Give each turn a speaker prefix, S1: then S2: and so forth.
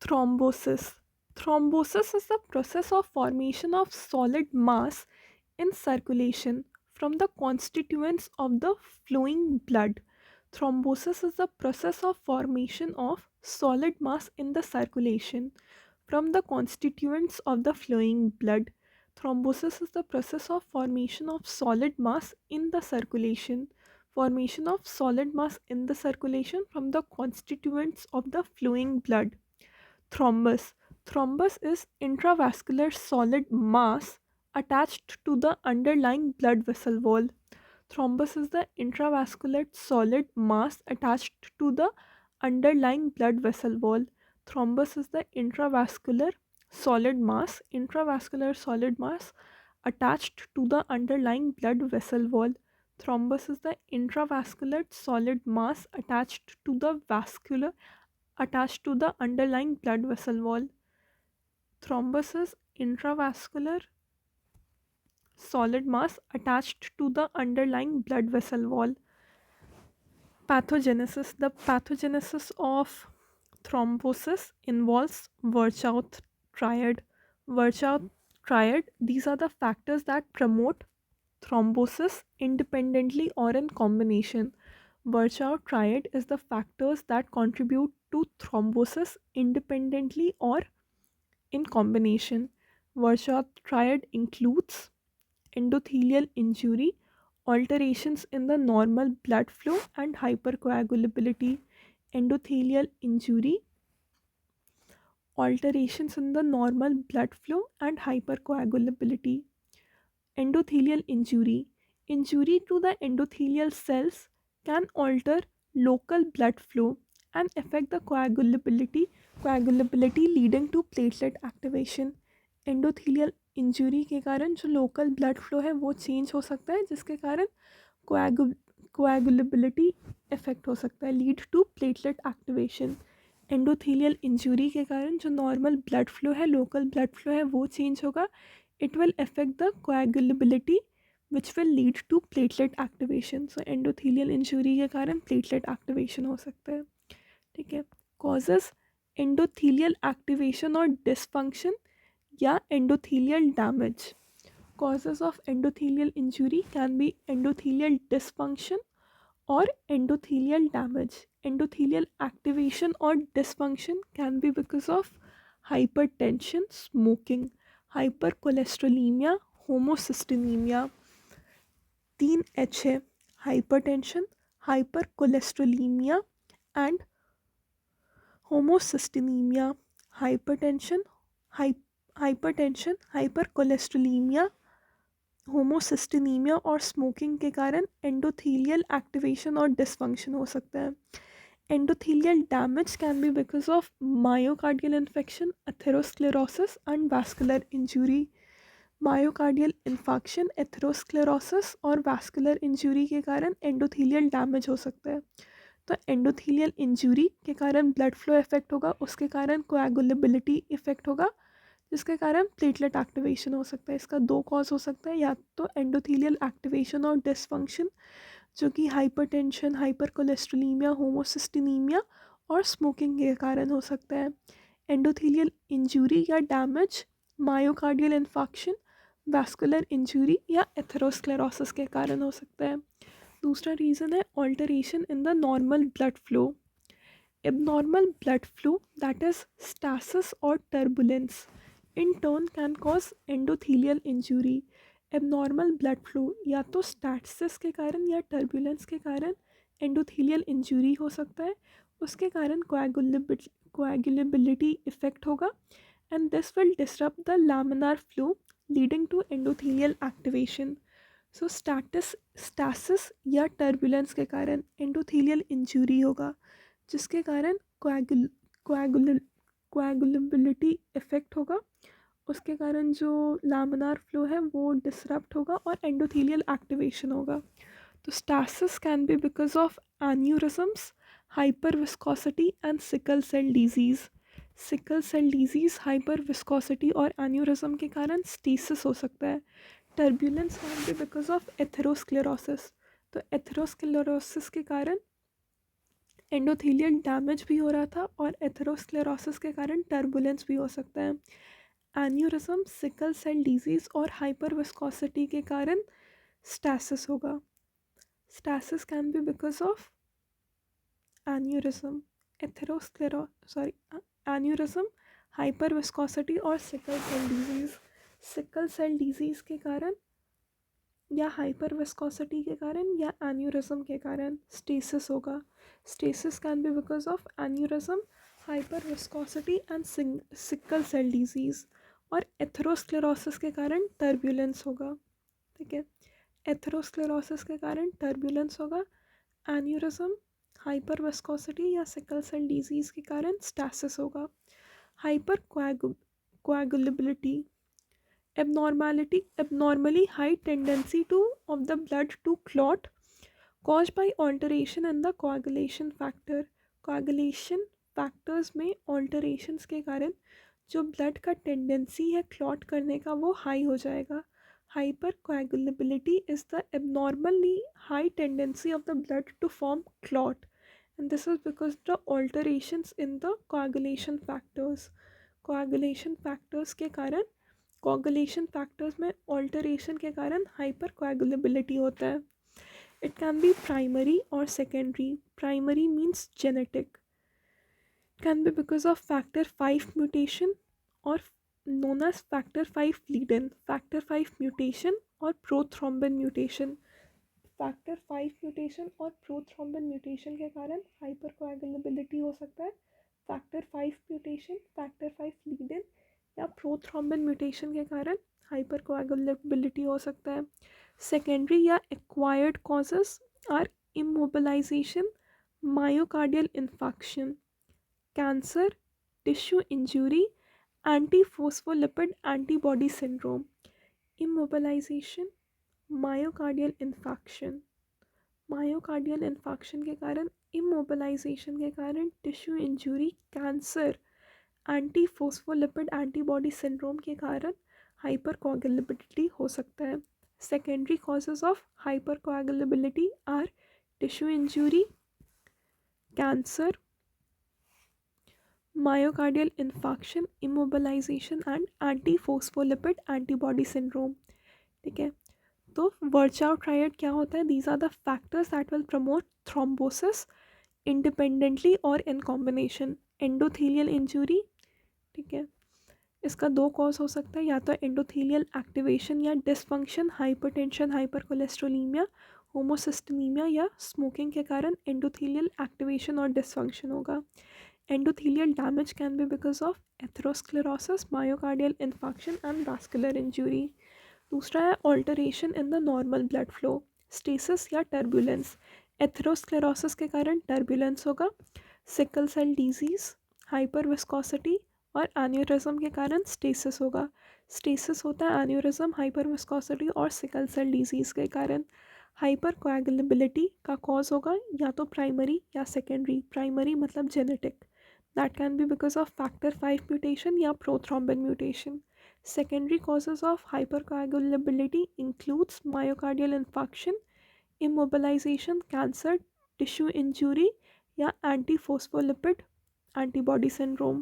S1: Thrombosis. Thrombosis is the process of formation of solid mass in circulation from the constituents of the flowing blood. Thrombosis is the process of formation of solid mass in the circulation from the constituents of the flowing blood. Thrombosis is the process of formation of solid mass in the circulation. Formation of solid mass in the circulation from the constituents of the flowing blood. Thrombus. Thrombus is intravascular solid mass attached to the underlying blood vessel wall. Thrombus is the intravascular solid mass attached to the underlying blood vessel wall. Thrombus is the intravascular solid mass attached to the underlying blood vessel wall. Thrombus is the intravascular solid mass attached to the underlying blood vessel wall. Thrombus is intravascular solid mass attached to the underlying blood vessel wall. Pathogenesis. The pathogenesis of thrombosis involves Virchow triad. Virchow triad, these are the factors that promote thrombosis independently or in combination. Virchow triad is the factors that contribute to thrombosis independently or in combination. Virchow triad includes endothelial injury, alterations in the normal blood flow, and hypercoagulability. Endothelial injury, alterations in the normal blood flow, and hypercoagulability. Endothelial injury, injury to the endothelial cells can alter local blood flow and affect the coagulability leading to platelet activation. Endothelial injury के कारण जो local blood flow है वो change हो सकता है, जिसके कारण कोएगुलेबिलिटी इफेक्ट हो सकता है, lead to platelet activation. Endothelial injury के कारण जो नॉर्मल ब्लड फ्लो है, लोकल ब्लड फ्लो है, वो चेंज होगा. It will affect the coagulability which will lead to platelet activation. So endothelial injury के कारण प्लेटलेट एक्टिवेशन हो सकता है. ठीक है. कॉजेज एंडोथीलियल एक्टिवेशन और डिसफंक्शन या endothelial damage. Causes of endothelial injury can be endothelial dysfunction or endothelial damage. Endothelial activation or dysfunction can be because of hypertension, smoking, hypercholesterolemia, homocystinemia. 3H है: hypertension, hypercholesterolemia and homocystinemia. Hypertension, hypercholesterolemia, होमोसिस्टिनीमिया और smoking के कारण endothelial activation और dysfunction हो सकता है. Endothelial damage can be because of myocardial infection, atherosclerosis and vascular injury. Myocardial infection, atherosclerosis और vascular injury के कारण एंडोथीलियल डैमेज हो सकता है. तो एंडोथीलियल इंजरी के कारण ब्लड फ्लो इफेक्ट होगा, उसके कारण कोएगुलेबिलिटी इफेक्ट होगा, जिसके कारण प्लेटलेट एक्टिवेशन हो सकता है. इसका 2 कॉज हो सकता है, या तो एंडोथीलियल एक्टिवेशन और डिसफंक्शन जो कि हाइपरटेंशन, हाइपरकोलेस्ट्रोलीमिया, होमोसिस्टिनीमिया और स्मोकिंग के कारण हो सकता है. एंडोथीलियल इंजरी या damage myocardial infection, vascular injury या एथेरोस्क्लेरोसिस के कारण हो सकता है. दूसरा रीज़न है alteration in the normal blood flow. Abnormal blood flow, that is stasis or turbulence, in turn can cause endothelial injury. Abnormal blood flow या तो stasis के कारण या turbulence के कारण endothelial injury हो सकता है, उसके कारण coagulability effect होगा, and this will disrupt the laminar flow leading to endothelial activation. So stasis या turbulence के कारण endothelial injury होगा, जिसके कारण कोएगुलेबिलिटी इफेक्ट होगा, उसके कारण जो लामिनार फ्लो है वो डिसरप्ट होगा और एंडोथीलियल एक्टिवेशन होगा. तो stasis can be because of aneurysms, hyper viscosity and sickle cell disease. Sickle cell disease, hyper viscosity और एन्यूरिज्म के कारण स्टेसिस हो सकता है. Turbulence can be because of atherosclerosis. तो एथेरोस्क्लेरोसिस के कारण एंडोथेलियल डैमेज भी हो रहा था और एथेरोस्क्लेरोसिस के कारण टर्बुलेंस भी हो सकता है। एन्यूरिज्म, सिकल सेल डिजीज और हाइपर विस्कोसिटी के कारण स्टैसिस होगा। Stasis can be because of aneurysm, aneurysm, hyper viscosity और sickle cell disease. Sickle cell disease के कारण या हाइपर विस्कोसिटी के कारण या एन्यूरिज्म के कारण स्टेसिस होगा। Stasis can be because of aneurysm, hyper viscosity and sickle cell disease. और एथेरोस्क्लेरोसिस के कारण टर्बुलेंस होगा। ठीक है, एथेरोस्क्लेरोसिस के कारण टर्बुलेंस होगा। एन्यूरिज्म, हाइपर विस्कोसिटी या सिकल सेल डिजीज के कारण स्टैसिस होगा। Hypercoagulability, abnormally high tendency of the blood to clot caused by alteration in the coagulation factor। coagulation factors में alterations के कारण जो blood का tendency है clot करने का वो high हो जाएगा। hypercoagulability is the abnormally high tendency of the blood to form clot, and this is because the alterations in the coagulation factors। coagulation factors के कारण कोगुलेशन फैक्टर्स में ऑल्टरेशन के कारण हाइपर कोएगुलेबिलिटी होता है। इट कैन बी प्राइमरी और secondary. Primary means genetic, can be because of factor 5 mutation और known as factor 5 Leiden, factor 5 mutation और प्रोथ्रोम्बिन म्यूटेशन। फैक्टर 5 म्यूटेशन और प्रोथ्रोम्बिन म्यूटेशन के कारण हाइपर कोएगुलेबिलिटी हो सकता है। फैक्टर 5 म्यूटेशन, फैक्टर 5 लीडन या प्रोथ्रोम्बिन म्यूटेशन के कारण हाइपर कोएगुलेबिलिटी हो सकता है। सेकेंडरी या acquired causes are immobilization, myocardial infection, cancer, tissue injury, antiphospholipid antibody syndrome. Immobilization, myocardial infection, myocardial infection के कारण, इमोबिलाइजेशन के कारण, tissue injury, cancer, antiphospholipid antibody syndrome के कारण हाइपर कोएगुलेबिलिटी हो सकता है। Secondary causes of hypercoagulability are tissue injury, cancer, myocardial infection, immobilization and antiphospholipid antibody syndrome. ठीक है, तो वर्चाउ ट्रायड क्या होता है? These are the factors that will promote thrombosis independently और इन कॉम्बिनेशन। एंडोथेलियल इंजरी, ठीक है, इसका दो कॉज हो सकता है, या तो एंडोथेलियल एक्टिवेशन या डिसफंक्शन, हाइपरटेंशन, हाइपरकोलेस्ट्रोलीमिया, होमोसिस्टेमीमिया या स्मोकिंग के कारण एंडोथेलियल एक्टिवेशन और डिसफंक्शन होगा। Endothelial damage can be because of atherosclerosis, myocardial infection and vascular injury. दूसरा है alteration in the normal blood flow, stasis या टर्बुलेंस। एथेरोस्क्लेरोसिस के कारण टर्बुलेंस होगा। Sickle cell disease, hyper viscosity और एन्यूरिज्म के कारण स्टेसिस होगा। स्टेसिस होता है एन्यूरिज्म, हाइपर विस्कोसिटी और सिकल सेल डिजीज़ के कारण। हाइपर कोएगुलेबिलिटी का कॉज होगा या तो प्राइमरी या सेकेंडरी। प्राइमरी मतलब genetic, that can be because of factor 5 mutation या prothrombin mutation. Secondary causes of hypercoagulability includes myocardial infarction, immobilization, cancer, tissue injury या antiphospholipid antibody syndrome।